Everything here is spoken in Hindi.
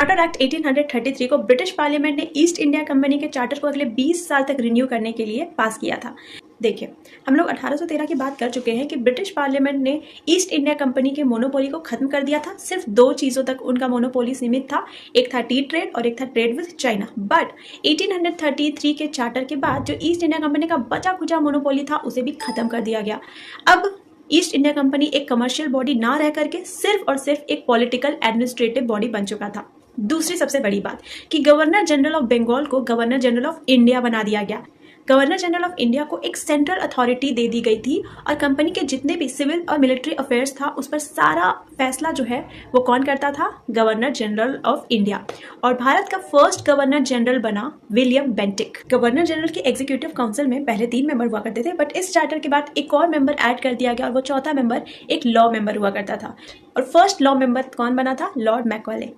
चार्टर एक्ट 1833 को ब्रिटिश पार्लियामेंट ने ईस्ट इंडिया कंपनी के चार्टर को अगले 20 साल तक रिन्यू करने के लिए पास किया था। देखिए, हम लोग 1813 की बात कर चुके हैं कि ब्रिटिश पार्लियामेंट ने ईस्ट इंडिया कंपनी के मोनोपोली को खत्म कर दिया था। सिर्फ 2 चीजों तक उनका मोनोपोली सीमित था, एक था टी ट्रेड और एक था ट्रेड विद चाइना। बट 1833 के चार्टर के बाद जो ईस्ट इंडिया कंपनी का बचा खुचा मोनोपोली था उसे भी खत्म कर दिया गया। अब ईस्ट इंडिया कंपनी एक कमर्शियल बॉडी ना रह करके सिर्फ और सिर्फ एक पॉलिटिकल एडमिनिस्ट्रेटिव बॉडी बन चुका था। दूसरी सबसे बड़ी बात कि गवर्नर जनरल ऑफ बंगाल को गवर्नर जनरल ऑफ इंडिया बना दिया गया। गवर्नर जनरल ऑफ इंडिया को एक सेंट्रल अथॉरिटी दे दी गई थी और कंपनी के जितने भी सिविल और मिलिट्री अफेयर्स था उस पर सारा फैसला जो है वो कौन करता था? Governor general of India. और भारत का फर्स्ट गवर्नर जनरल बना विलियम बेंटिक। गवर्नर जनरल की एग्जीक्यूटिव काउंसिल में पहले 3 मेंबर हुआ करते थे, बट इस चार्टर के बाद एक और मेंबर ऐड कर दिया गया और वो चौथा मेंबर एक लॉ मेंबर हुआ करता था। और फर्स्ट लॉ मेंबर कौन बना था? Lord Macaulay.